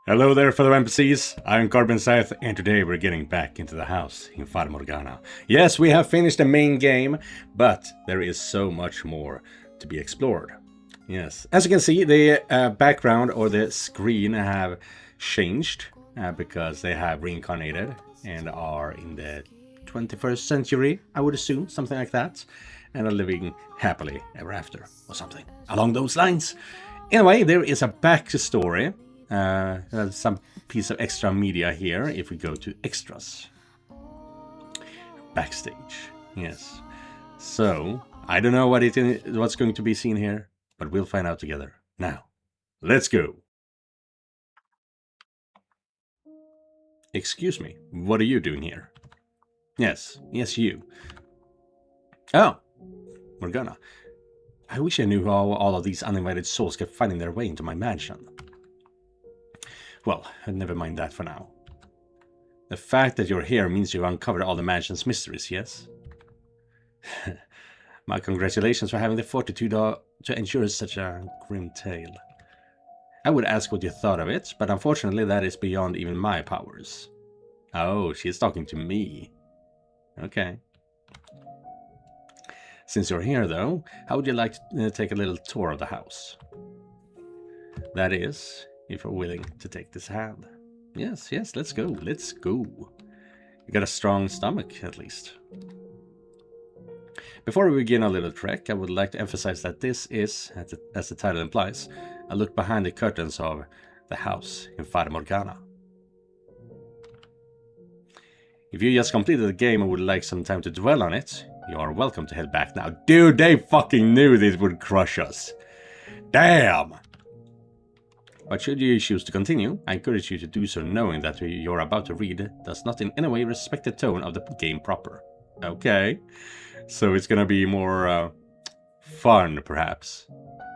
Hello there, fellow NPCs. I'm Scythe, and today we're getting back into the house in Fata Morgana. Yes, we have finished the main game, but there is so much more to be explored. Yes, as you can see, the background or the screen have changed because they have reincarnated and are in the 21st century, I would assume, something like that, and are living happily ever after, or something along those lines. Anyway, there is a backstory. Some piece of extra media here if we go to extras. Backstage, yes. So, I don't know what's going to be seen here, but we'll find out together. Now, let's go! Excuse me, what are you doing here? Yes, you. Oh, Morgana. I wish I knew how all of these uninvited souls kept finding their way into my mansion. Well, never mind that for now. The fact that you're here means you've uncovered all the mansion's mysteries, yes? My congratulations for having the fortitude to endure such a grim tale. I would ask what you thought of it, but unfortunately that is beyond even my powers. Oh, she's talking to me. Okay. Since you're here, though, how would you like to take a little tour of the house? That is, if you're willing to take this hand. Yes, let's go. You got a strong stomach, at least. Before we begin our little trek, I would like to emphasize that this is, as the title implies, a look behind the curtains of the house in Fata Morgana. If you just completed the game and would like some time to dwell on it, you are welcome to head back now. Dude, they fucking knew this would crush us. Damn! But should you choose to continue, I encourage you to do so knowing that what you're about to read does not in any way respect the tone of the game proper. Okay, so it's gonna be more fun, perhaps.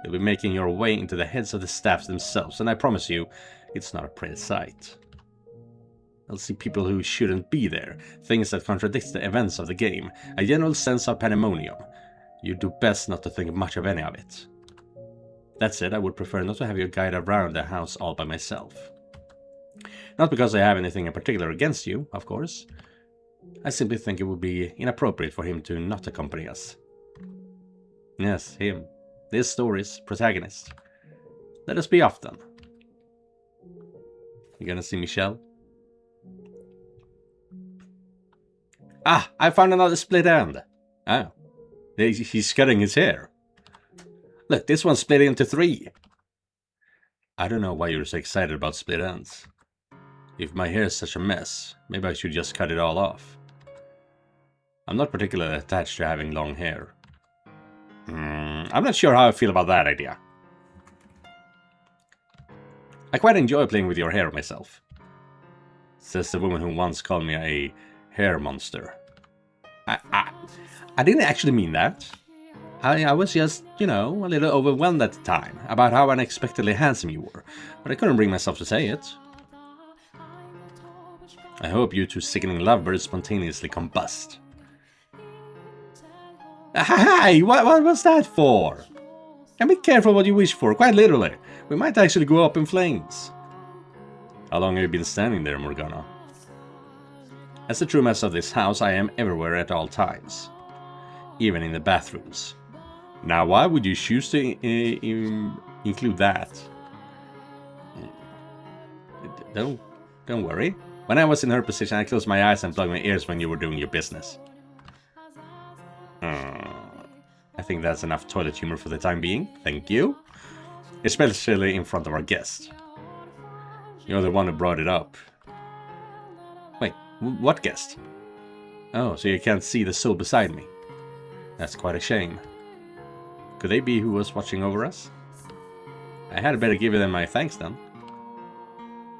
You'll be making your way into the heads of the staffs themselves, and I promise you, it's not a pretty sight. You'll see people who shouldn't be there, things that contradict the events of the game, a general sense of pandemonium. You do best not to think much of any of it. That said, I would prefer not to have you guide around the house all by myself. Not because I have anything in particular against you, of course. I simply think it would be inappropriate for him to not accompany us. Yes, him. This story's protagonist. Let us be off then. You gonna see Michelle? Ah, I found another split end. Oh, he's cutting his hair. Look, this one's split into 3. I don't know why you're so excited about split ends. If my hair is such a mess, maybe I should just cut it all off. I'm not particularly attached to having long hair. I'm not sure how I feel about that idea. I quite enjoy playing with your hair myself. Says the woman who once called me a hair monster. I didn't actually mean that. I was just, a little overwhelmed at the time about how unexpectedly handsome you were, but I couldn't bring myself to say it. I hope you two sickening lovebirds spontaneously combust. Hey, what was that for? And be careful what you wish for, quite literally. We might actually go up in flames. How long have you been standing there, Morgana? As the true master of this house, I am everywhere at all times. Even in the bathrooms. Now, why would you choose to include that? Don't worry. When I was in her position, I closed my eyes and plugged my ears when you were doing your business. I think that's enough toilet humor for the time being. Thank you. Especially in front of our guest. You're the one who brought it up. Wait, what guest? Oh, so you can't see the soul beside me. That's quite a shame. Could they be who was watching over us? I had better give them my thanks then.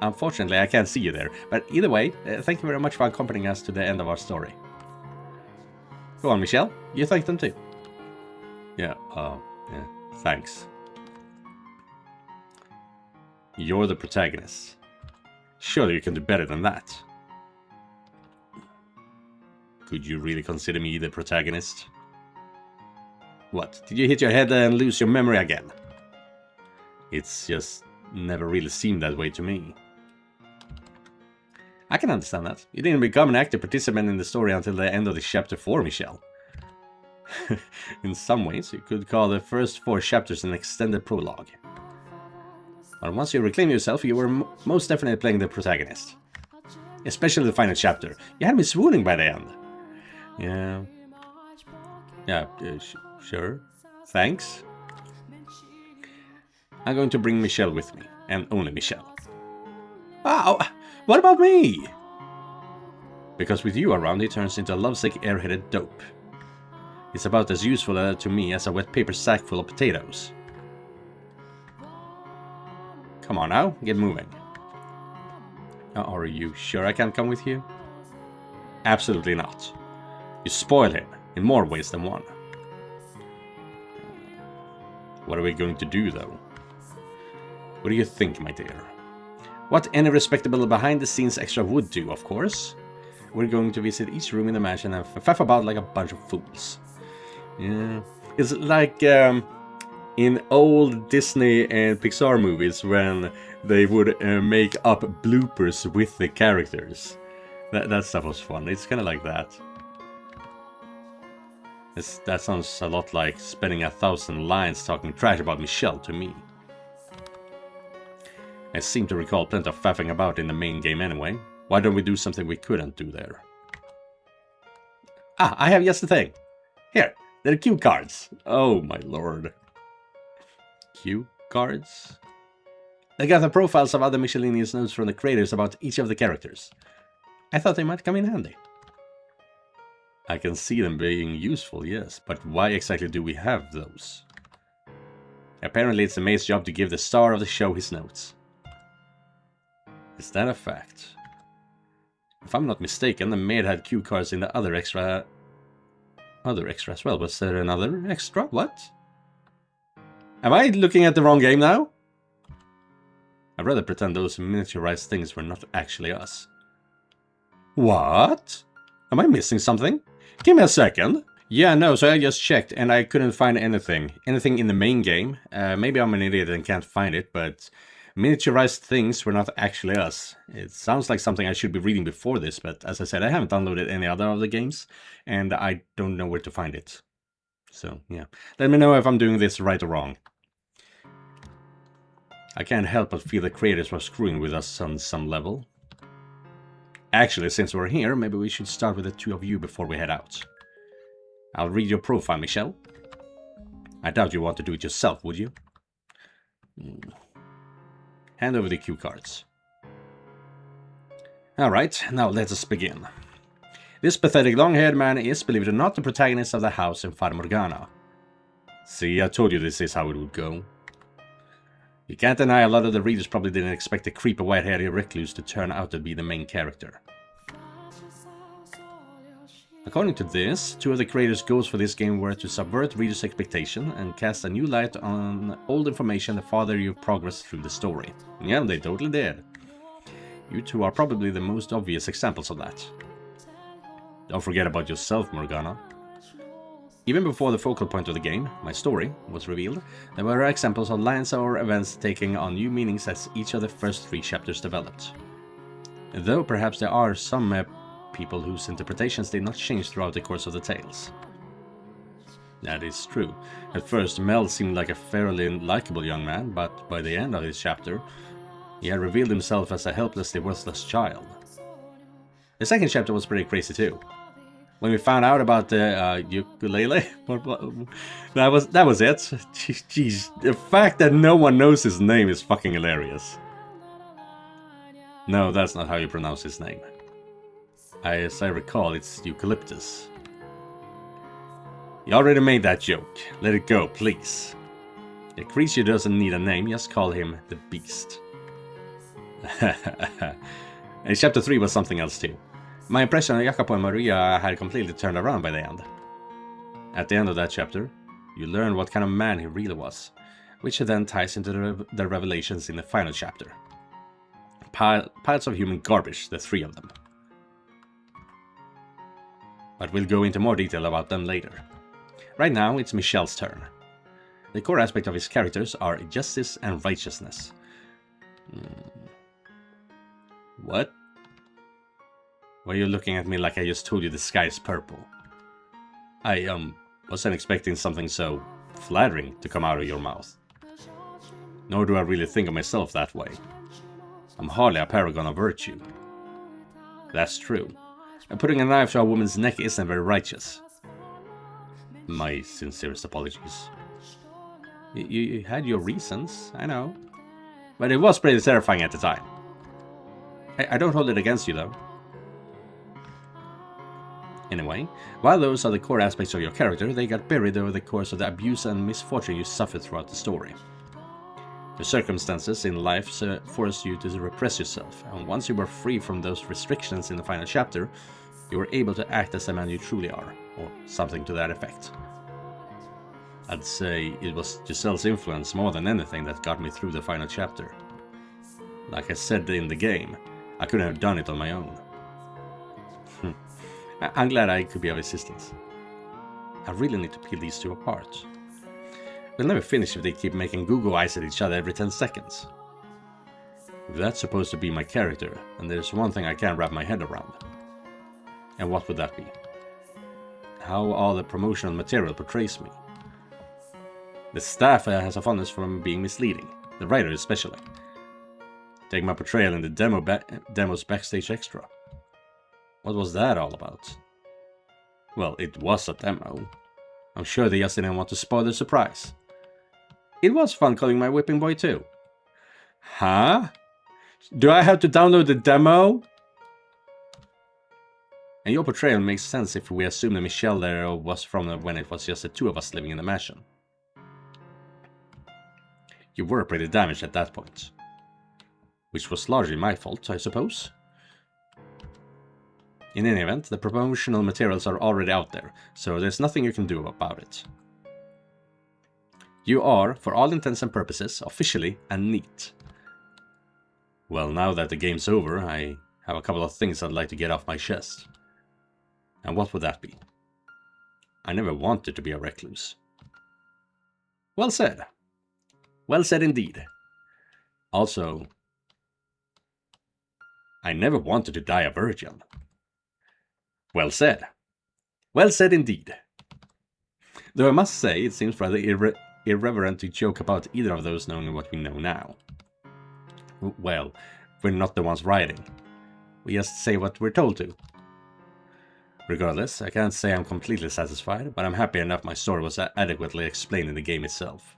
Unfortunately, I can't see you there, but either way, thank you very much for accompanying us to the end of our story. Go on, Michelle, you thank them too. Yeah, thanks. You're the protagonist. Surely you can do better than that. Could you really consider me the protagonist? What, did you hit your head and lose your memory again? It's just never really seemed that way to me. I can understand that. You didn't become an active participant in the story until the end of the chapter 4, Michelle. In some ways, you could call the first 4 chapters an extended prologue. But once you reclaim yourself, you were most definitely playing the protagonist. Especially the final chapter. You had me swooning by the end. Yeah. Yeah, sure. Thanks. I'm going to bring Michelle with me. And only Michelle. Oh, what about me? Because with you around, he turns into a lovesick, airheaded dope. He's about as useful to me as a wet paper sack full of potatoes. Come on now, get moving. Are you sure I can't come with you? Absolutely not. You spoil him, in more ways than one. What are we going to do, though? What do you think, my dear? What any respectable behind-the-scenes extra would do, of course. We're going to visit each room in the mansion and faff about like a bunch of fools. Yeah. It's like in old Disney and Pixar movies when they would make up bloopers with the characters. That stuff was fun. It's kind of like that. That sounds a lot like spending 1,000 lines talking trash about Michelle to me. I seem to recall plenty of faffing about in the main game anyway. Why don't we do something we couldn't do there? Ah, I have just the thing. Here, they're cue cards. Oh my lord. Cue cards? They got the profiles of other miscellaneous notes from the creators about each of the characters. I thought they might come in handy. I can see them being useful, yes, but why exactly do we have those? Apparently it's the maid's job to give the star of the show his notes. Is that a fact? If I'm not mistaken, the maid had cue cards in the other extra as well. Was there another extra? What? Am I looking at the wrong game now? I'd rather pretend those miniaturized things were not actually us. What? Am I missing something? Give me a second. Yeah, no, so I just checked and I couldn't find anything. Anything in the main game. Maybe I'm an idiot and can't find it, but miniaturized things were not actually us. It sounds like something I should be reading before this, but as I said, I haven't downloaded any other of the games, and I don't know where to find it. So, yeah. Let me know if I'm doing this right or wrong. I can't help but feel the creators were screwing with us on some level. Actually, since we're here, maybe we should start with the 2 of you before we head out. I'll read your profile, Michelle. I doubt you want to do it yourself, would you? Hand over the cue cards. Alright, now let us begin. This pathetic long-haired man is, believe it or not, the protagonist of the house in Fata Morgana. See, I told you this is how it would go. You can't deny a lot of the readers probably didn't expect the creepy white-haired recluse to turn out to be the main character. According to this, 2 of the creators' goals for this game were to subvert readers' expectation and cast a new light on old information the farther you progress through the story. Yeah, they totally did. You 2 are probably the most obvious examples of that. Don't forget about yourself, Morgana. Even before the focal point of the game, my story, was revealed, there were examples of lines or events taking on new meanings as each of the first 3 chapters developed. Though perhaps there are some people whose interpretations did not change throughout the course of the tales. That is true. At first, Mel seemed like a fairly likable young man, but by the end of this chapter, he had revealed himself as a helplessly worthless child. The second chapter was pretty crazy too. When we found out about the ukulele, that was it. Jeez, the fact that no one knows his name is fucking hilarious. No, that's not how you pronounce his name. As I recall, it's eucalyptus. You already made that joke. Let it go, please. A creature doesn't need a name, just call him the Beast. And chapter 3 was something else too. My impression of Jacopo and Maria had completely turned around by the end. At the end of that chapter, you learn what kind of man he really was, which then ties into the revelations in the final chapter. Piles of human garbage, the 3 of them. But we'll go into more detail about them later. Right now, it's Michelle's turn. The core aspect of his characters are justice and righteousness. What? Why are you looking at me like I just told you the sky is purple? I, wasn't expecting something so flattering to come out of your mouth. Nor do I really think of myself that way. I'm hardly a paragon of virtue. That's true. And putting a knife to a woman's neck isn't very righteous. My sincerest apologies. You had your reasons, I know. But it was pretty terrifying at the time. I don't hold it against you, though. Anyway, while those are the core aspects of your character, they got buried over the course of the abuse and misfortune you suffered throughout the story. The circumstances in life forced you to repress yourself, and once you were free from those restrictions in the final chapter, you were able to act as the man you truly are, or something to that effect. I'd say it was Giselle's influence more than anything that got me through the final chapter. Like I said in the game, I couldn't have done it on my own. I'm glad I could be of assistance. I really need to peel these two apart. We'll never finish if they keep making Google eyes at each other every 10 seconds. If that's supposed to be my character, and there's one thing I can't wrap my head around. And what would that be? How all the promotional material portrays me. The staff has a fondness for being misleading, the writer especially. Take my portrayal in the demo's backstage extra. What was that all about? Well, it was a demo. I'm sure they just didn't want to spoil the surprise. It was fun calling my whipping boy too. Huh? Do I have to download the demo? And your portrayal makes sense if we assume that Michelle there was from when it was just the two of us living in the mansion. You were pretty damaged at that point. Which was largely my fault, I suppose. In any event, the promotional materials are already out there, so there's nothing you can do about it. You are, for all intents and purposes, officially a NEET. Well, now that the game's over, I have a couple of things I'd like to get off my chest. And what would that be? I never wanted to be a recluse. Well said. Well said indeed. Also, I never wanted to die a virgin. Well said. Well said indeed. Though I must say, it seems rather irreverent to joke about either of those knowing what we know now. Well, we're not the ones writing. We just say what we're told to. Regardless, I can't say I'm completely satisfied, but I'm happy enough my story was adequately explained in the game itself.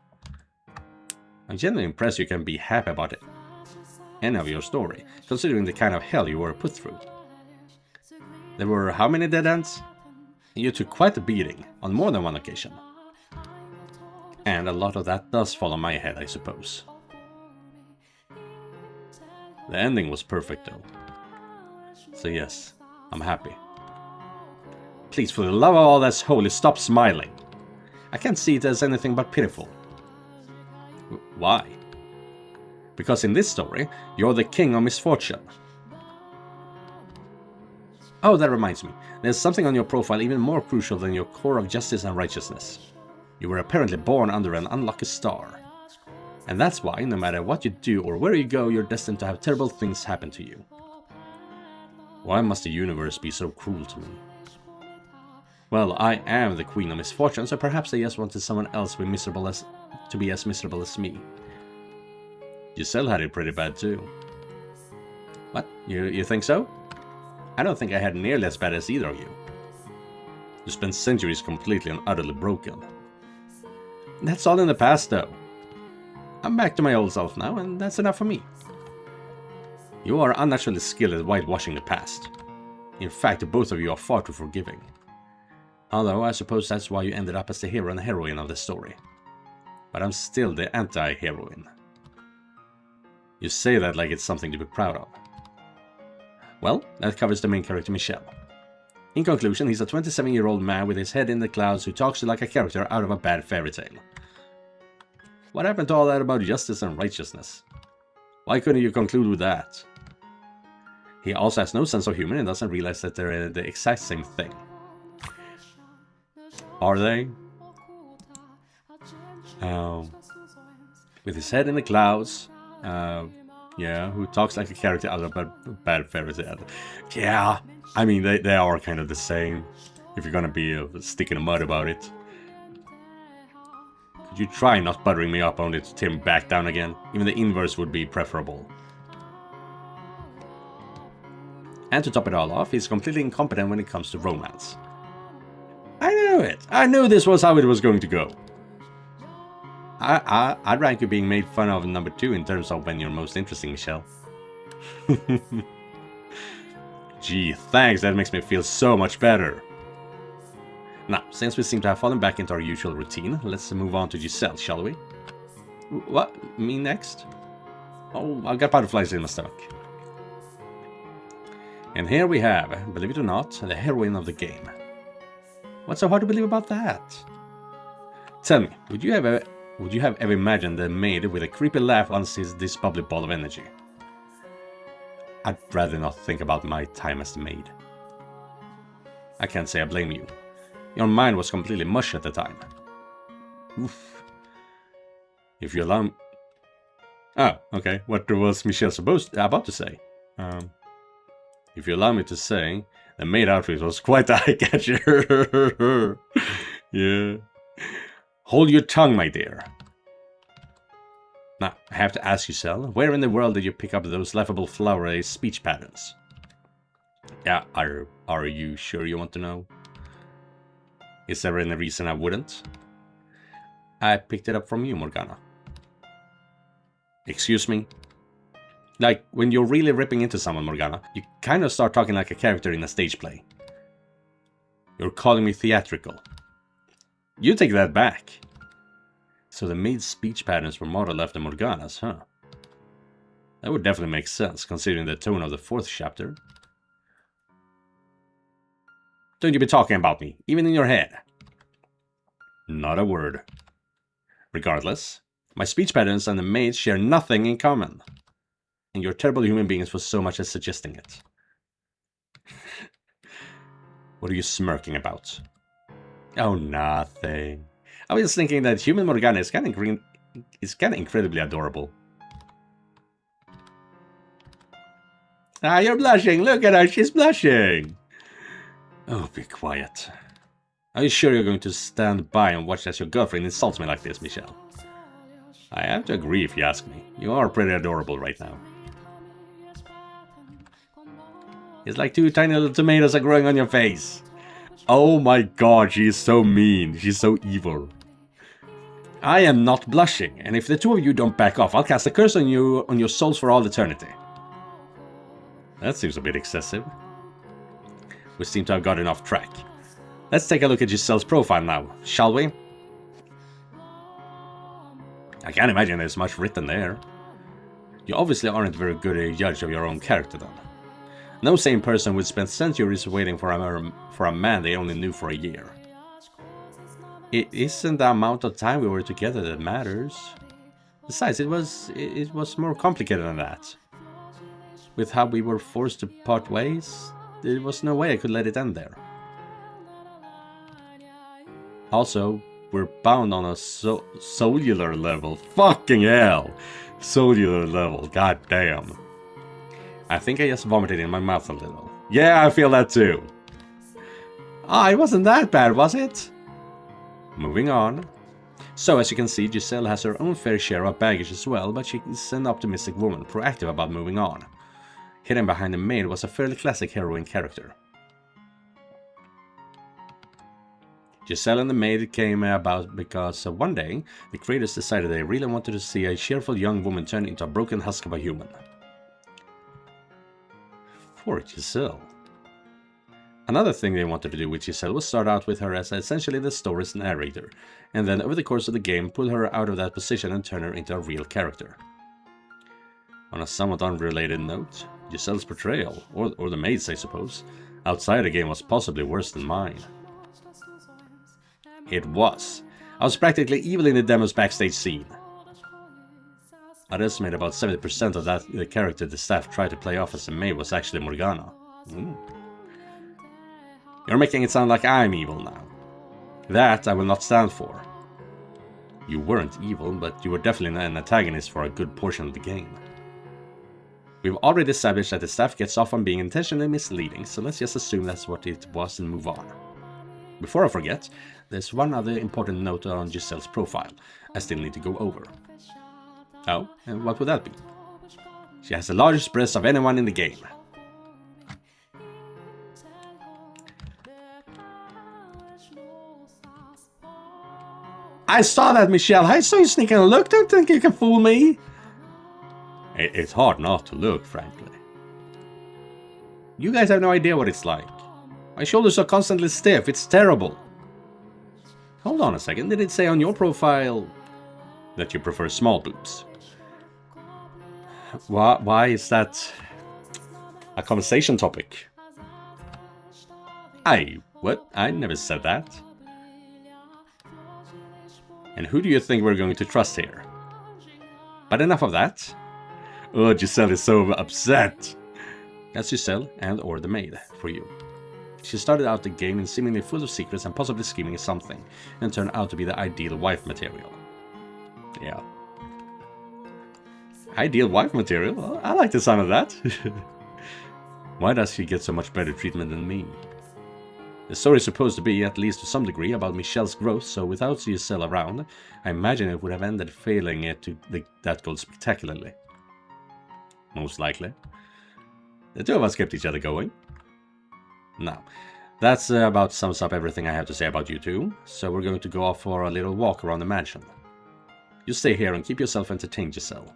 I'm genuinely impressed you can be happy about it. Any of your story, considering the kind of hell you were put through. There were how many dead ends? You took quite a beating, on more than one occasion. And a lot of that does fall on my head, I suppose. The ending was perfect though. So yes, I'm happy. Please, for the love of all that's holy, stop smiling. I can't see it as anything but pitiful. Why? Because in this story, you're the king of misfortune. Oh, that reminds me. There's something on your profile even more crucial than your core of justice and righteousness. You were apparently born under an unlucky star. And that's why, no matter what you do or where you go, you're destined to have terrible things happen to you. Why must the universe be so cruel to me? Well, I am the queen of misfortune, so perhaps they just wanted someone else to be as miserable as me. Giselle had it pretty bad too. What? You think so? I don't think I had nearly as bad as either of you. You spent centuries completely and utterly broken. That's all in the past though. I'm back to my old self now, and that's enough for me. You are unnaturally skilled at whitewashing the past. In fact, both of you are far too forgiving. Although I suppose that's why you ended up as the hero and heroine of the story. But I'm still the anti-heroine. You say that like it's something to be proud of. Well, that covers the main character Michelle. In conclusion, he's a 27-year-old man with his head in the clouds who talks like a character out of a bad fairy tale. What happened to all that about justice and righteousness? Why couldn't you conclude with that? He also has no sense of humor and doesn't realize that they're the exact same thing. Are they? With his head in the clouds, Yeah, who talks like a character out of a bad fairy tale. Yeah, I mean, they are kind of the same, if you're gonna be a stick in the mud about it. Could you try not buttering me up only to tear me back down again? Even the inverse would be preferable. And to top it all off, he's completely incompetent when it comes to romance. I knew it! I knew this was how it was going to go. I'd rank you being made fun of number 2 in terms of when you're most interesting, Michelle. Gee, thanks, that makes me feel so much better. Now, since we seem to have fallen back into our usual routine, let's move on to Giselle, shall we? What? Me next? Oh, I've got butterflies in my stomach. And here we have, believe it or not, the heroine of the game. What's so hard to believe about that? Tell me, would you have ever imagined a maid with a creepy laugh unsees this bubbly ball of energy? I'd rather not think about my time as the maid. I can't say I blame you. Your mind was completely mush at the time. Oof. If you allow me... Oh, okay. What was Michelle about to say? If you allow me to say, the maid outfit was quite a eye-catcher. Yeah. Hold your tongue, my dear. Now, I have to ask you, Sel, where in the world did you pick up those laughable flowery speech patterns? Yeah, are you sure you want to know? Is there any reason I wouldn't? I picked it up from you, Morgana. Excuse me? Like, when you're really ripping into someone, Morgana, you kind of start talking like a character in a stage play. You're calling me theatrical. You take that back. So the maid's speech patterns were modeled after Morgana's, huh? That would definitely make sense, considering the tone of the 4th chapter. Don't you be talking about me, even in your head. Not a word. Regardless, my speech patterns and the maid's share nothing in common. And you're terrible human beings for so much as suggesting it. What are you smirking about? Oh, nothing. I was thinking that human Morgana is kind of incredibly adorable. Ah, you're blushing! Look at her, she's blushing! Oh, be quiet. Are you sure you're going to stand by and watch as your girlfriend insults me like this, Michelle? I have to agree if you ask me. You are pretty adorable right now. It's like 2 tiny little tomatoes are growing on your face. Oh my god, she is so mean. She's so evil. I am not blushing, and if the 2 of you don't back off, I'll cast a curse on you, on your souls for all eternity. That seems a bit excessive. We seem to have gotten off track. Let's take a look at Giselle's profile now, shall we? I can't imagine there's much written there. You obviously aren't very good a judge of your own character then. No sane person would spend centuries waiting for a man they only knew for a year. It isn't the amount of time we were together that matters. Besides, it was more complicated than that. With how we were forced to part ways, there was no way I could let it end there. Also, we're bound on a cellular level. Fucking hell! Cellular level, god damn. I think I just vomited in my mouth a little. Yeah, I feel that too. Ah, it wasn't that bad, was it? Moving on. So, as you can see, Giselle has her own fair share of baggage as well, but she is an optimistic woman, proactive about moving on. Hidden behind the maid was a fairly classic heroine character. Giselle and the maid came about because one day, the creators decided they really wanted to see a cheerful young woman turn into a broken husk of a human. Poor Giselle. Another thing they wanted to do with Giselle was start out with her as essentially the story's narrator, and then over the course of the game pull her out of that position and turn her into a real character. On a somewhat unrelated note, Giselle's portrayal, or the maid's I suppose, outside the game was possibly worse than mine. It was. I was practically evil in the demo's backstage scene. I'd estimate about 70% of the character the staff tried to play off as a maid was actually Morgana. You're making it sound like I'm evil now. That I will not stand for. You weren't evil, but you were definitely an antagonist for a good portion of the game. We've already established that the staff gets off on being intentionally misleading, so let's just assume that's what it was and move on. Before I forget, there's one other important note on Giselle's profile I still need to go over. Oh, and what would that be? She has the largest breasts of anyone in the game. I saw that, Michelle. I saw you sneaking a look. Don't think you can fool me. It's hard not to look, frankly. You guys have no idea what it's like. My shoulders are constantly stiff. It's terrible. Hold on a second. Did it say on your profile that you prefer small boobs? Why is that a conversation topic? What? I never said that. And who do you think we're going to trust here? But enough of that. Oh, Giselle is so upset. That's Giselle and or the maid for you. She started out the game in seemingly full of secrets and possibly scheming something, and turned out to be the ideal wife material. Yeah. Ideal wife material? Well, I like the sound of that. Why does she get so much better treatment than me? The story is supposed to be, at least to some degree, about Michelle's growth, so without Giselle around, I imagine it would have ended failing it to that goal spectacularly. Most likely. The two of us kept each other going. Now, that's about sums up everything I have to say about you two, so we're going to go off for a little walk around the mansion. You stay here and keep yourself entertained, Giselle.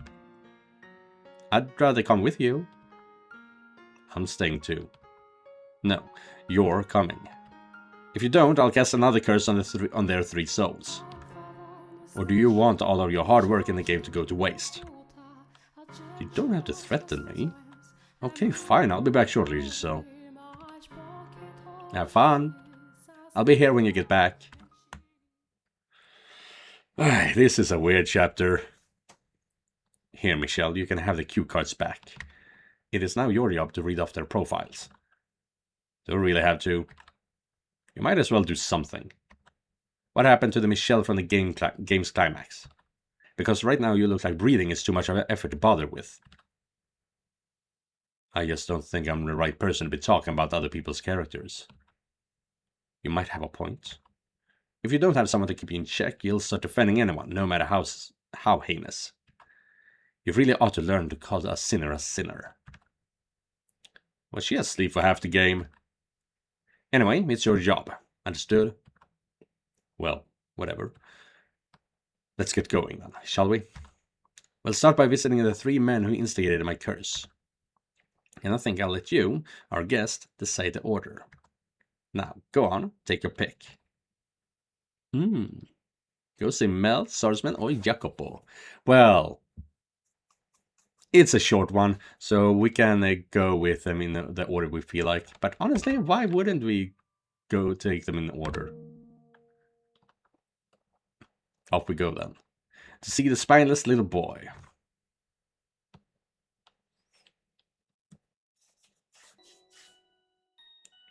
I'd rather come with you. I'm staying too. No, you're coming. If you don't, I'll cast another curse on their 3 souls. Or do you want all of your hard work in the game to go to waste? You don't have to threaten me. Okay, fine, I'll be back shortly, Giselle. Have fun. I'll be here when you get back. This is a weird chapter. Here, Michelle, you can have the cue cards back. It is now your job to read off their profiles. Don't really have to. You might as well do something. What happened to the Michelle from the game's climax? Because right now you look like breathing is too much of an effort to bother with. I just don't think I'm the right person to be talking about other people's characters. You might have a point. If you don't have someone to keep you in check, you'll start defending anyone, no matter how heinous. You really ought to learn to call a sinner a sinner. Was she asleep for half the game? Anyway, it's your job. Understood? Well, whatever. Let's get going then, shall we? We'll start by visiting the 3 men who instigated my curse. And I think I'll let you, our guest, decide the order. Now, go on, take your pick. Go see Mel, Swordsman, or Jacopo. Well, it's a short one, so we can go with them in the order we feel like. But honestly, why wouldn't we go take them in order? Off we go then. To see the spineless little boy.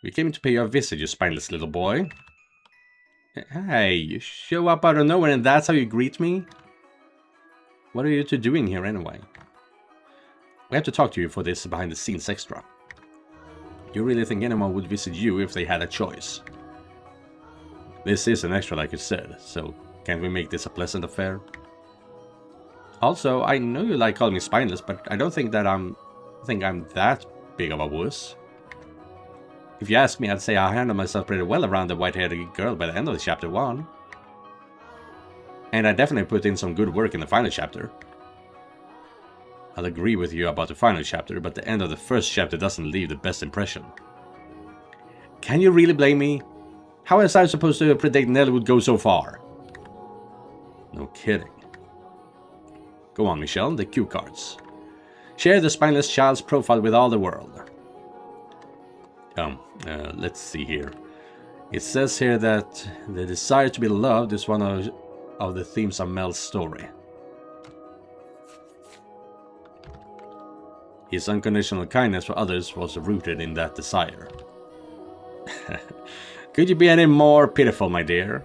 We came to pay you a visit, you spineless little boy. Hey, you show up out of nowhere and that's how you greet me? What are you two doing here anyway? We have to talk to you for this behind the scenes extra. You really think anyone would visit you if they had a choice? This is an extra like you said, so can't we make this a pleasant affair? Also, I know you like calling me spineless, but I don't think that I'm that big of a wuss. If you ask me, I'd say I handled myself pretty well around the white-haired girl by the end of chapter 1. And I definitely put in some good work in the final chapter. I'll agree with you about the final chapter, but the end of the first chapter doesn't leave the best impression. Can you really blame me? How was I supposed to predict Nell would go so far? No kidding. Go on, Michelle, the cue cards. Share the spineless child's profile with all the world. Let's see here. It says here that the desire to be loved is one of the themes of Mel's story. His unconditional kindness for others was rooted in that desire. Could you be any more pitiful, my dear?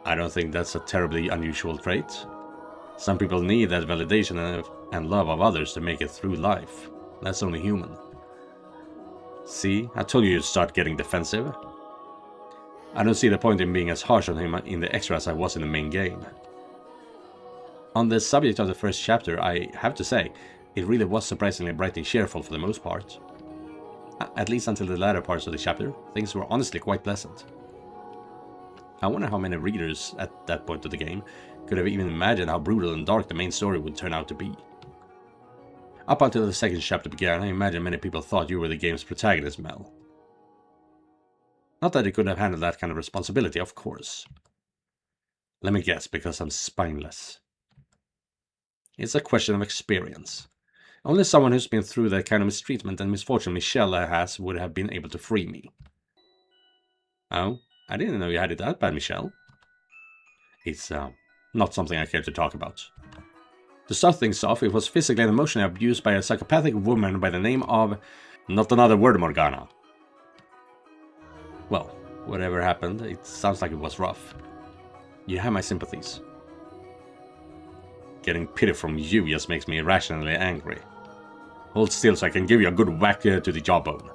I don't think that's a terribly unusual trait. Some people need that validation and love of others to make it through life. That's only human. See, I told you you'd start getting defensive. I don't see the point in being as harsh on him in the extra as I was in the main game. On the subject of the first chapter, I have to say, it really was surprisingly bright and cheerful for the most part. At least until the latter parts of the chapter, things were honestly quite pleasant. I wonder how many readers at that point of the game could have even imagined how brutal and dark the main story would turn out to be. Up until the second chapter began, I imagine many people thought you were the game's protagonist, Mel. Not that you could have handled that kind of responsibility, of course. Let me guess, because I'm spineless. It's a question of experience. Only someone who's been through that kind of mistreatment and misfortune Michelle has would have been able to free me. Oh, I didn't know you had it that bad, Michelle. It's not something I care to talk about. To start things off, it was physically and emotionally abused by a psychopathic woman by the name of... Not another word, Morgana. Well, whatever happened, it sounds like it was rough. You have my sympathies. Getting pity from you just makes me irrationally angry. Hold still so I can give you a good whack to the jawbone.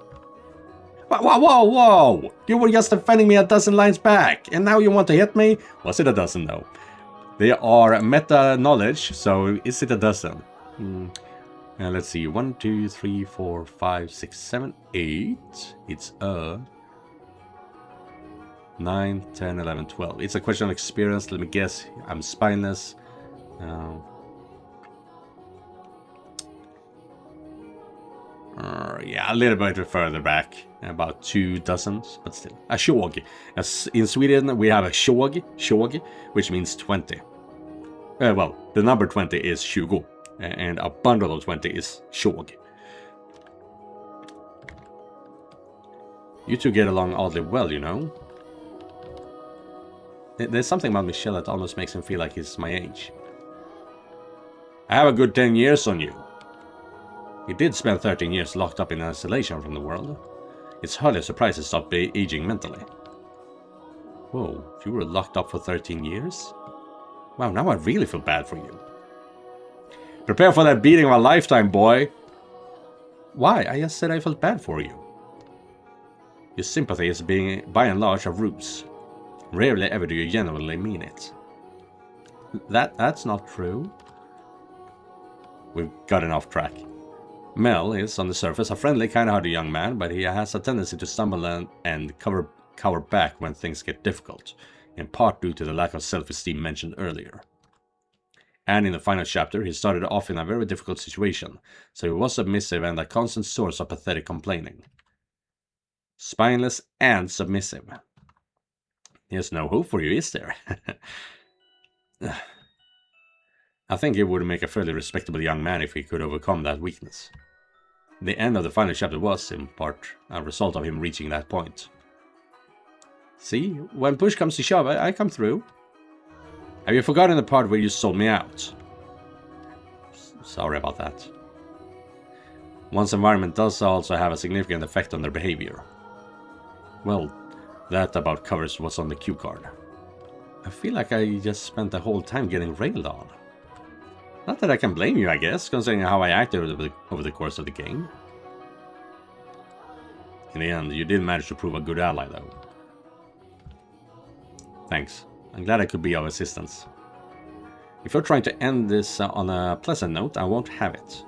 Whoa, whoa, whoa! You were just defending me a dozen lines back, and now you want to hit me? Was it a dozen, though? They are meta-knowledge, so is it a dozen? Let's see, 1, 2, 3, 4, 5, 6, 7, 8. It's 9, 10, 11, 12. It's a question of experience, let me guess. I'm spineless. Yeah, a little bit further back. About 2 dozens, but still. A shog. As in Sweden, we have a shog, which means 20. Well, the number 20 is 20, and a bundle of 20 is shog. You two get along oddly well, you know. There's something about Michelle that almost makes him feel like he's my age. I have a good 10 years on you. He did spend 13 years locked up in isolation from the world. It's hardly a surprise he stopped aging mentally. Whoa, you were locked up for 13 years? Wow, now I really feel bad for you. Prepare for that beating of a lifetime, boy! Why? I just said I felt bad for you. Your sympathy is being, by and large, a ruse. Rarely ever do you genuinely mean it. That's not true. We've gotten off track. Mel is, on the surface, a friendly, kind-hearted young man, but he has a tendency to stumble and cower back when things get difficult, in part due to the lack of self-esteem mentioned earlier. And in the final chapter, he started off in a very difficult situation, so he was submissive and a constant source of pathetic complaining. Spineless and submissive. There's no hope for you, is there? I think he would make a fairly respectable young man if he could overcome that weakness. The end of the final chapter was, in part, a result of him reaching that point. See, when push comes to shove, I come through. Have you forgotten the part where you sold me out? Sorry about that. One's environment does also have a significant effect on their behavior. Well, that about covers what's on the cue card. I feel like I just spent the whole time getting railed on. Not that I can blame you, I guess, considering how I acted over the course of the game. In the end, you did manage to prove a good ally, though. Thanks. I'm glad I could be of assistance. If you're trying to end this on a pleasant note, I won't have it.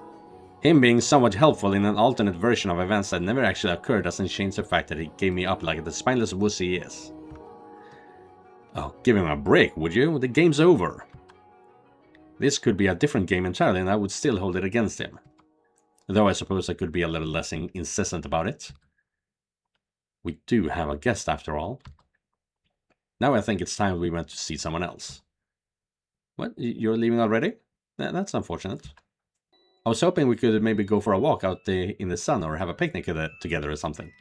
Him being somewhat helpful in an alternate version of events that never actually occurred doesn't change the fact that he gave me up like the spineless wuss he is. Oh, give him a break, would you? The game's over. This could be a different game entirely, and I would still hold it against him. Though I suppose I could be a little less incessant about it. We do have a guest, after all. Now I think it's time we went to see someone else. What? You're leaving already? That's unfortunate. I was hoping we could maybe go for a walk out in the sun or have a picnic together or something.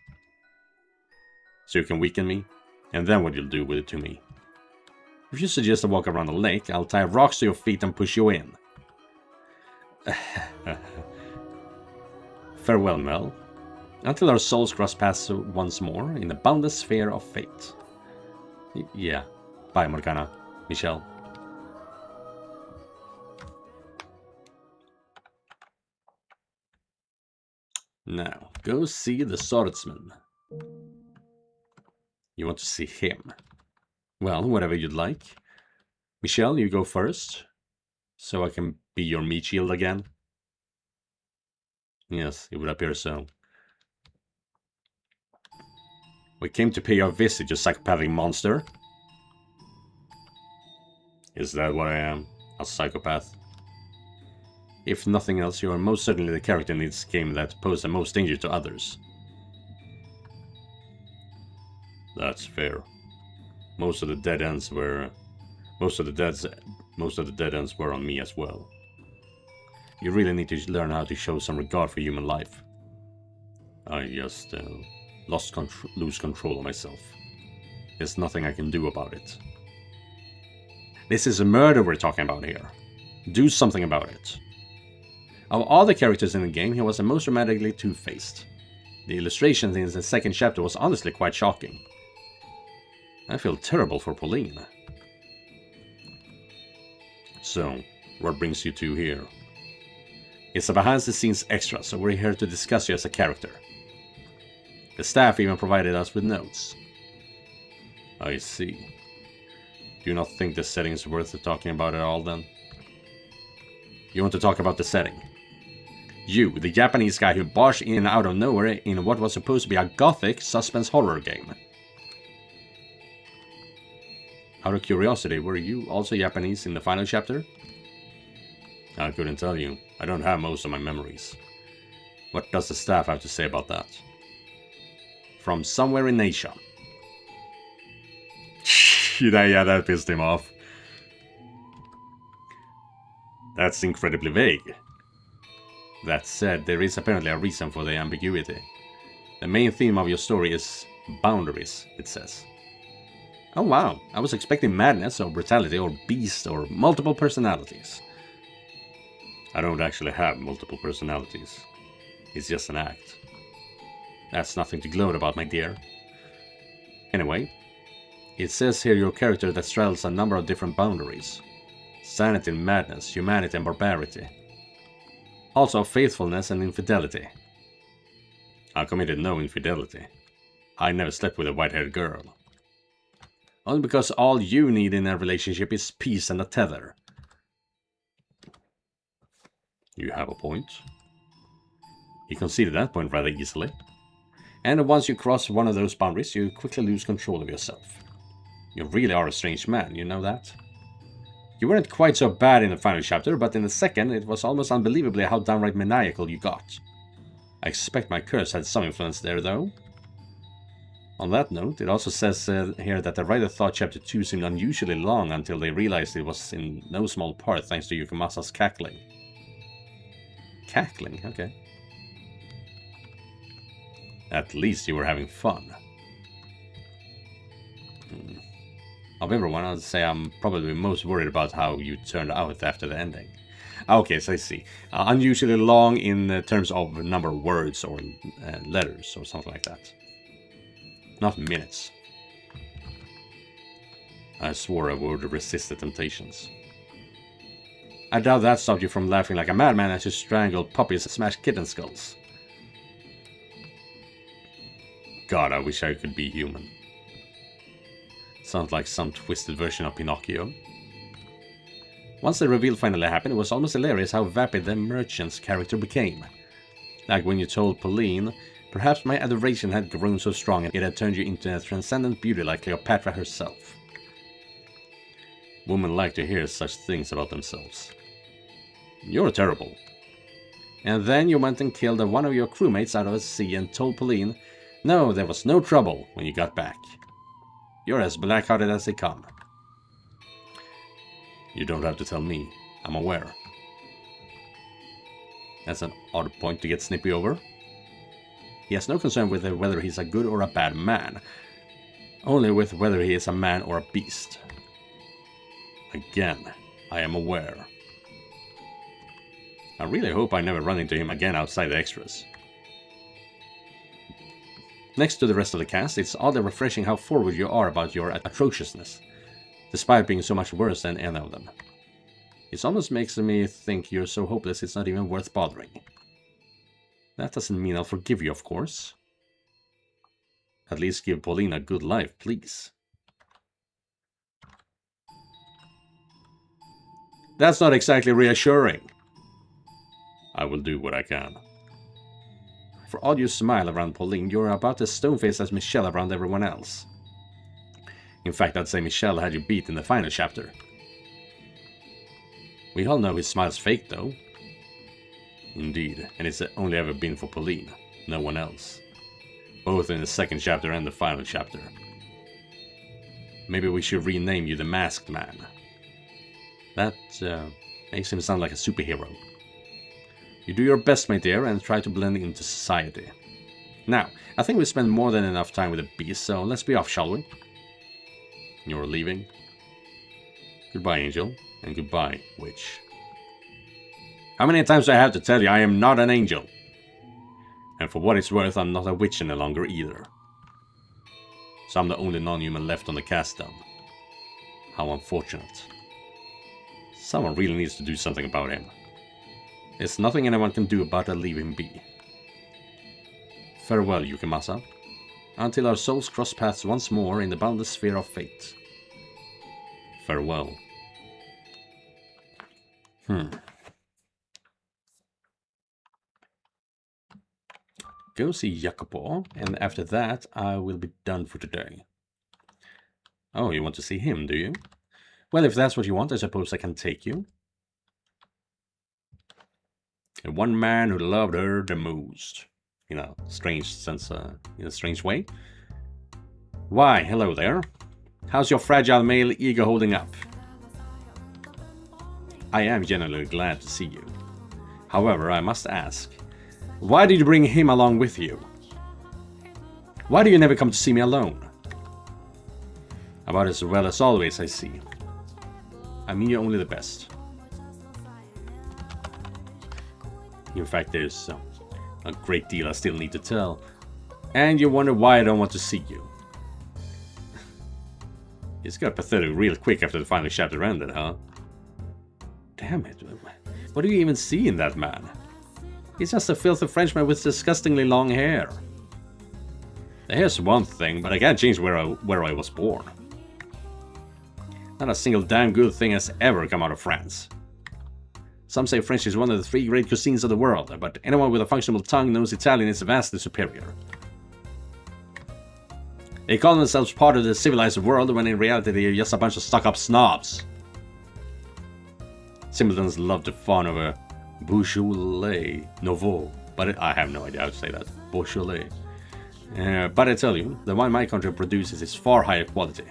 So you can weaken me, and then what you'll do with it to me. If you suggest a walk around the lake, I'll tie rocks to your feet and push you in. Farewell, Mel. Until our souls cross paths once more in the boundless sphere of fate. Yeah. Bye, Morgana. Michelle. Now, go see the swordsman. You want to see him? Well, whatever you'd like. Michelle, you go first, so I can be your meat shield again. Yes, it would appear so. We came to pay our visit, you psychopathic monster. Is that what I am? A psychopath? If nothing else, you are most certainly the character in this game that poses the most danger to others. That's fair. Most of the dead ends were on me as well. You really need to learn how to show some regard for human life. I just lose control of myself. There's nothing I can do about it. This is a murder we're talking about here. Do something about it. Of all the characters in the game, he was the most dramatically two-faced. The illustrations in the second chapter was honestly quite shocking. I feel terrible for Pauline. So, what brings you two here? It's a behind-the-scenes extra, so we're here to discuss you as a character. The staff even provided us with notes. I see. Do you not think the setting is worth talking about at all, then? You want to talk about the setting? You, the Japanese guy who barged in out of nowhere in what was supposed to be a gothic suspense horror game. Out of curiosity, were you also Japanese in the final chapter? I couldn't tell you. I don't have most of my memories. What does the staff have to say about that? From somewhere in Asia. Yeah, that pissed him off. That's incredibly vague. That said, there is apparently a reason for the ambiguity. The main theme of your story is boundaries, it says. Oh wow, I was expecting madness or brutality or beast or multiple personalities. I don't actually have multiple personalities. It's just an act. That's nothing to gloat about, my dear. Anyway, it says here your character that straddles a number of different boundaries. Sanity and madness, humanity and barbarity. Also faithfulness and infidelity. I committed no infidelity. I never slept with a white-haired girl. Only because all you need in a relationship is peace and a tether. You have a point. He conceded that point rather easily. And once you cross one of those boundaries, you quickly lose control of yourself. You really are a strange man, you know that? You weren't quite so bad in the final chapter, but in the second, it was almost unbelievably how downright maniacal you got. I expect my curse had some influence there, though. On that note, it also says here that the writer thought chapter 2 seemed unusually long until they realized it was in no small part thanks to Yukimasa's cackling. Cackling? Okay. At least you were having fun. Of everyone, I'd say I'm probably most worried about how you turned out after the ending. Okay, so I see. Unusually long in terms of number of words or letters or something like that. Not minutes. I swore I would resist the temptations. I doubt that stopped you from laughing like a madman as you strangled puppies and smashed kitten skulls. God, I wish I could be human. Sounds like some twisted version of Pinocchio. Once the reveal finally happened, it was almost hilarious how vapid the merchant's character became. Like when you told Pauline, perhaps my adoration had grown so strong it had turned you into a transcendent beauty like Cleopatra herself. Women like to hear such things about themselves. You're terrible. And then you went and killed one of your crewmates out of the sea and told Pauline, no, there was no trouble when you got back. You're as black-hearted as they come. You don't have to tell me. I'm aware. That's an odd point to get snippy over. He has no concern with whether he's a good or a bad man. Only with whether he is a man or a beast. Again, I am aware. I really hope I never run into him again outside the extras. Next to the rest of the cast, it's oddly refreshing how forward you are about your atrociousness, despite being so much worse than any of them. It almost makes me think you're so hopeless it's not even worth bothering. That doesn't mean I'll forgive you, of course. At least give Pauline a good life, please. That's not exactly reassuring. I will do what I can. For all you smile around Pauline, you're about as stone-faced as Michelle around everyone else. In fact, I'd say Michelle had you beat in the final chapter. We all know his smile's fake, though. Indeed, and it's only ever been for Pauline, no one else. Both in the second chapter and the final chapter. Maybe we should rename you the Masked Man. That makes him sound like a superhero. You do your best, my dear, and try to blend into society. Now, I think we spent more than enough time with the beast, so let's be off, shall we? You're leaving. Goodbye, Angel, and goodbye, Witch. How many times do I have to tell you I am not an angel? And for what it's worth, I'm not a witch any longer either. So I'm the only non-human left on the cast down. How unfortunate. Someone really needs to do something about him. There's nothing anyone can do about it, leave him be. Farewell, Yukimasa. Until our souls cross paths once more in the boundless sphere of fate. Farewell. Go see Jacopo, and after that I will be done for today. Oh, you want to see him, do you? Well, if that's what you want, I suppose I can take you. And one man who loved her the most. In a strange sense, in a strange way. Why, hello there. How's your fragile male ego holding up? I am genuinely glad to see you. However, I must ask, why did you bring him along with you? Why do you never come to see me alone? About as well as always, I see. I mean you only the best. In fact, there's a great deal I still need to tell. And you wonder why I don't want to see you. It's got pathetic real quick after the final chapter ended, huh? Damn it. What do you even see in that man? He's just a filthy Frenchman with disgustingly long hair. The hair's one thing, but I can't change where I was born. Not a single damn good thing has ever come out of France. Some say French is one of the 3 great cuisines of the world, but anyone with a functional tongue knows Italian is vastly superior. They call themselves part of the civilized world, when in reality they're just a bunch of stuck-up snobs. Simpletons love to fawn over Beaujolais Nouveau, but I have no idea how to say that. Beaujolais. But I tell you, the wine my country produces is far higher quality.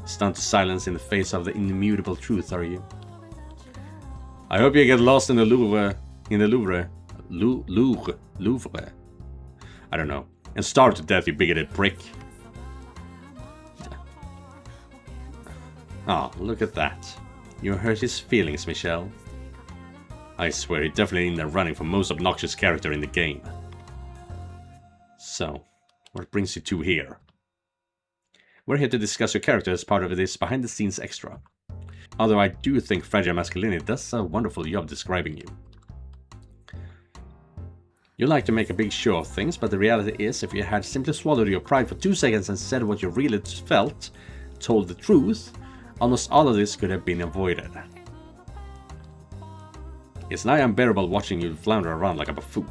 Stunned to silence in the face of the immutable truth, are you? I hope you get lost in the Louvre. Louvre. I don't know. And starve to death, you bigoted prick. Ah, look at that. You hurt his feelings, Michelle. I swear, he's definitely in the running for most obnoxious character in the game. So, what brings you two here? We're here to discuss your character as part of this behind-the-scenes extra. Although I do think Fragile Masculinity does a wonderful job describing you. You like to make a big show of things, but the reality is, if you had simply swallowed your pride for 2 seconds and said what you really felt, told the truth, almost all of this could have been avoided. It's nigh unbearable watching you flounder around like a buffoon.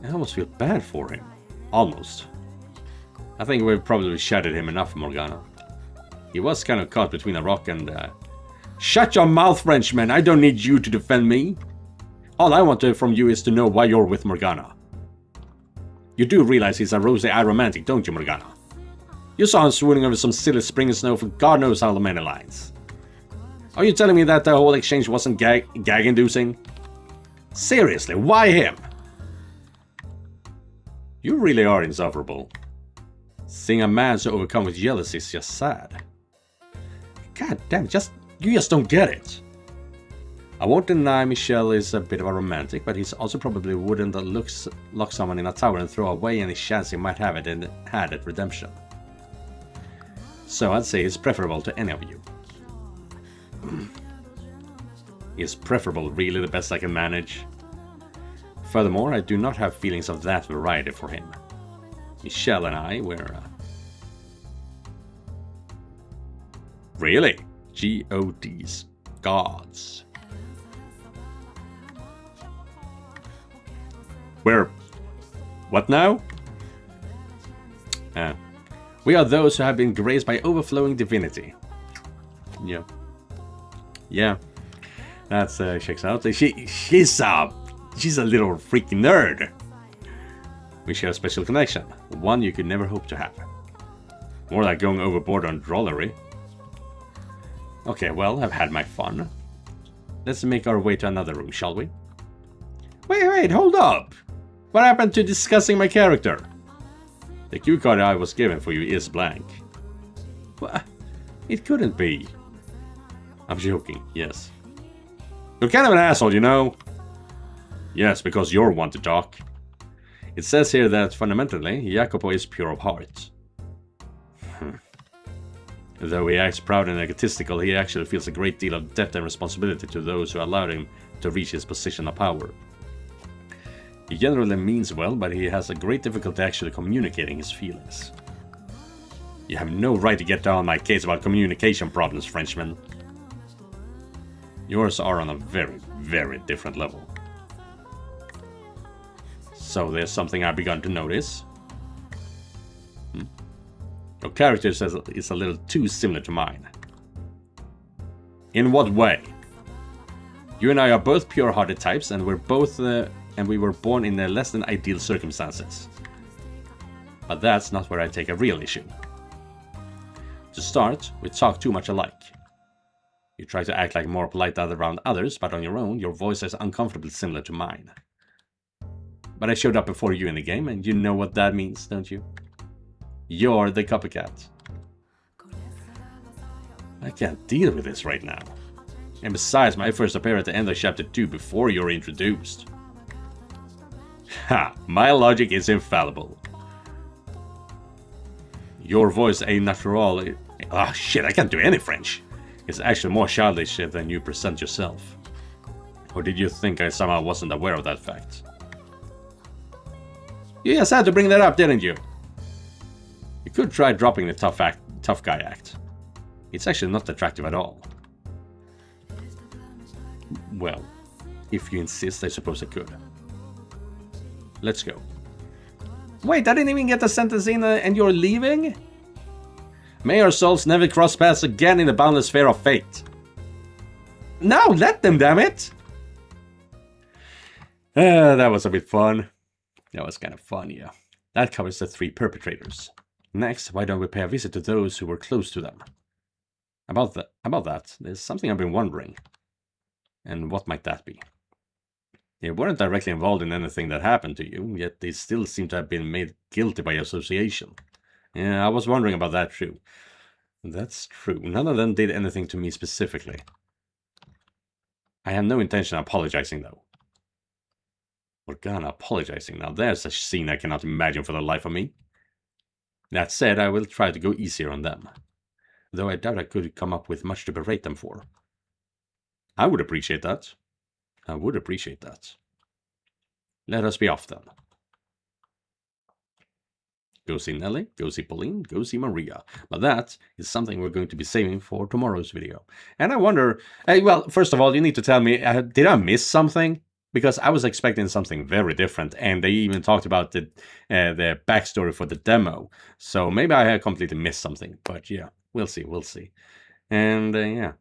I almost feel bad for him. Almost. I think we've probably shattered him enough, Morgana. He was kind of caught between a rock and... Shut your mouth, Frenchman! I don't need you to defend me! All I want from you is to know why you're with Morgana. You do realize he's a rosé-eyed romantic, don't you, Morgana? You saw him swooning over some silly spring snow for God knows how many lines. Are you telling me that the whole exchange wasn't gag-inducing? Seriously, why him? You really are insufferable. Seeing a man so overcome with jealousy is just sad. God damn it, you just don't get it. I won't deny Michel is a bit of a romantic, but he's also probably wouldn't lock someone in a tower and throw away any chance he might have had at redemption. So I'd say he's preferable to any of you. is preferable, really the best I can manage. Furthermore, I do not have feelings of that variety for him. Michelle and I were... Really? G.O.D's. Gods. We're... What now? We are those who have been graced by overflowing divinity. Yeah. Yeah. That's, checks out. She's a little freaking nerd. We share a special connection. One you could never hope to have. More like going overboard on drollery. Okay, well, I've had my fun. Let's make our way to another room, shall we? Wait, hold up! What happened to discussing my character? The cue card I was given for you is blank. What? It couldn't be. I'm joking, yes. You're kind of an asshole, you know? Yes, because you're one to talk. It says here that fundamentally, Jacopo is pure of heart. Though he acts proud and egotistical, he actually feels a great deal of debt and responsibility to those who allowed him to reach his position of power. He generally means well, but he has a great difficulty actually communicating his feelings. You have no right to get down on my case about communication problems, Frenchman. Yours are on a very, very different level. So there's something I've begun to notice. Your character says it's a little too similar to mine. In what way? You and I are both pure-hearted types, and we were born in less than ideal circumstances. But that's not where I take a real issue. To start, we talk too much alike. You try to act like more polite around others, but on your own, your voice is uncomfortably similar to mine. But I showed up before you in the game, and you know what that means, don't you? You're the copycat. I can't deal with this right now. And besides, my first appear at the end of Chapter 2 before you're introduced. Ha! My logic is infallible. Your voice a natural... Ah, shit, I can't do any French. It's actually more childish than you present yourself. Or did you think I somehow wasn't aware of that fact? You just had to bring that up, didn't you? You could try dropping the tough guy act. It's actually not attractive at all. Well, if you insist, I suppose I could. Let's go. Wait, I didn't even get the sentence in and you're leaving? May our souls never cross paths again in the boundless sphere of fate. Now let them, damn it! That was a bit fun. That was kind of fun, yeah. That covers the 3 perpetrators. Next, why don't we pay a visit to those who were close to them? About that, there's something I've been wondering. And what might that be? They weren't directly involved in anything that happened to you, yet they still seem to have been made guilty by association. Yeah, I was wondering about that too. That's true. None of them did anything to me specifically. I have no intention of apologizing, though. Morgana apologizing. Now there's a scene I cannot imagine for the life of me. That said, I will try to go easier on them. Though I doubt I could come up with much to berate them for. I would appreciate that. I would appreciate that. Let us be off then. Go see Nelly, go see Pauline, go see Maria. But that is something we're going to be saving for tomorrow's video. And I wonder, well, first of all, you need to tell me, did I miss something? Because I was expecting something very different, and they even talked about the backstory for the demo. So maybe I had completely missed something, but yeah, we'll see. And yeah,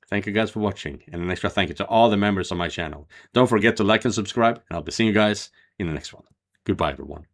thank you guys for watching, and an extra thank you to all the members of my channel. Don't forget to like and subscribe, and I'll be seeing you guys in the next one. Goodbye, everyone.